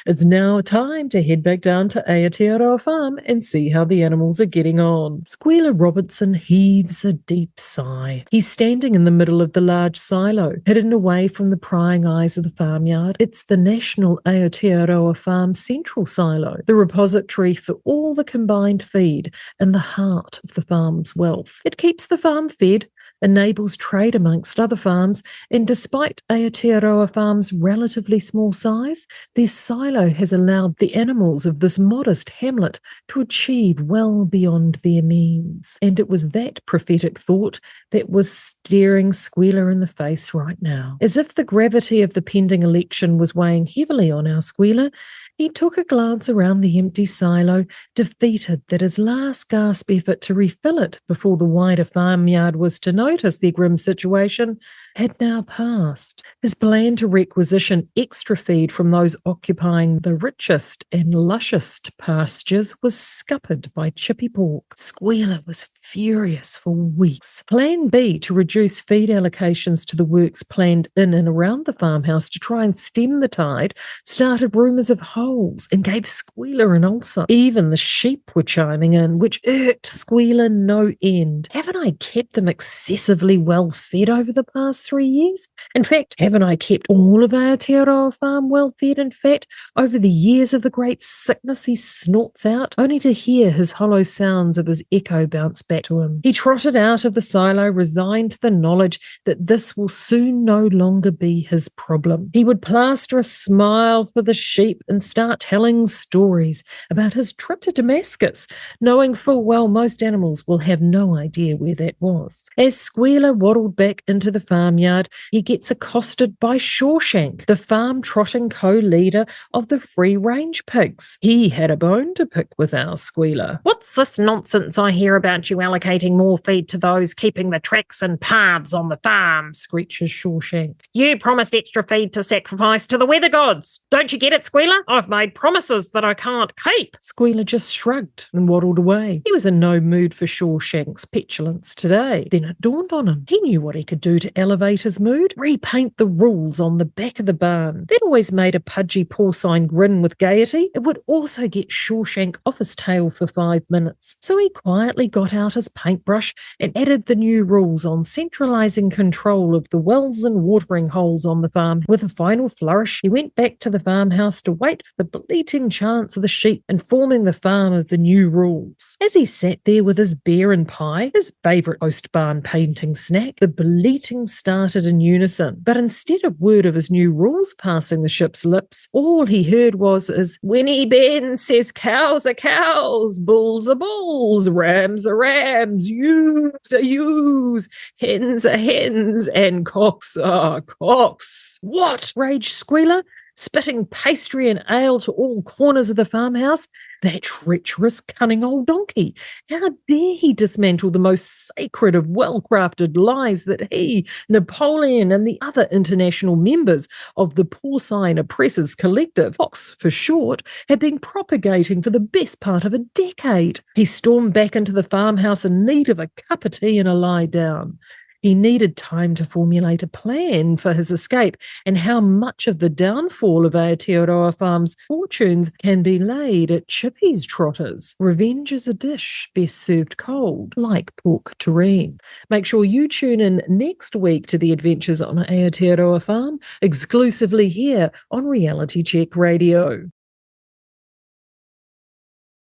It's now time to head back down to Aotearoa Farm and see how the animals are getting on. Squealer Robertson heaves a deep sigh. He's standing in the middle of the large silo, hidden away from the prying eyes of the farmyard. It's the national Aotearoa Farm central silo, the repository for all the combined feed and the heart of the farm's wealth. It keeps the farm fed, enables trade amongst other farms, and despite Aotearoa Farm's relatively small size, their silo has allowed the animals of this modest hamlet to achieve well beyond their means. And it was that prophetic thought that was staring Squealer in the face right now. As if the gravity of the pending election was weighing heavily on our Squealer, he took a glance around the empty silo, defeated that his last gasp effort to refill it before the wider farmyard was to notice their grim situation had now passed. His plan to requisition extra feed from those occupying the richest and lushest pastures was scuppered by Chippy Pork. Squealer was furious for weeks. Plan B, to reduce feed allocations to the works planned in and around the farmhouse to try and stem the tide, started rumours of holes and gave Squealer an ulcer. Even the sheep were chiming in, which irked Squealer no end. Haven't I kept them excessively well fed over the past 3 years? In fact, haven't I kept all of Aotearoa Farm well fed and fat over the years of the great sickness he snorts out, only to hear his hollow sounds of his echo bounce back to him? He trotted out of the silo, resigned to the knowledge that this will soon no longer be his problem. He would plaster a smile for the sheep and start telling stories about his trip to Damascus, knowing full well most animals will have no idea where that was. As Squealer waddled back into the farmyard, he gets accosted by Shawshank, the farm-trotting co-leader of the free-range pigs. He had a bone to pick with our Squealer. "What's this nonsense I hear about you allocating more feed to those keeping the tracks and paths on the farm?" screeches Shawshank. "You promised extra feed to sacrifice to the weather gods. Don't you get it, Squealer? I've made promises that I can't keep." Squealer just shrugged and waddled away. He was in no mood for Shawshank's petulance today. Then it dawned on him. He knew what he could do to elevate his mood. Repaint the rules on the back of the barn. That always made a pudgy porcine grin with gaiety. It would also get Shawshank off his tail for 5 minutes. So he quietly got out his paintbrush and added the new rules on centralising control of the wells and watering holes on the farm. With a final flourish, he went back to the farmhouse to wait for the bleating chants of the sheep informing the farm of the new rules. As he sat there with his beer and pie, his favourite post-barn painting snack, the bleating started in unison. But instead of word of his new rules passing the sheep's lips, all he heard was as Winnie Ben says cows are cows, bulls are bulls, rams are rams, ewes are ewes, hens are hens, and cocks are cocks. "What?" raged Squealer, spitting pastry and ale to all corners of the farmhouse. That treacherous, cunning old donkey. How dare he dismantle the most sacred of well-crafted lies that he, Napoleon, and the other international members of the Porcine Oppressors Collective, Fox for short, had been propagating for the best part of a decade. He stormed back into the farmhouse in need of a cup of tea and a lie down. He needed time to formulate a plan for his escape and how much of the downfall of Aotearoa Farm's fortunes can be laid at Chippy's trotters. Revenge is a dish best served cold, like pork terrine. Make sure you tune in next week to the adventures on Aotearoa Farm, exclusively here on Reality Check Radio.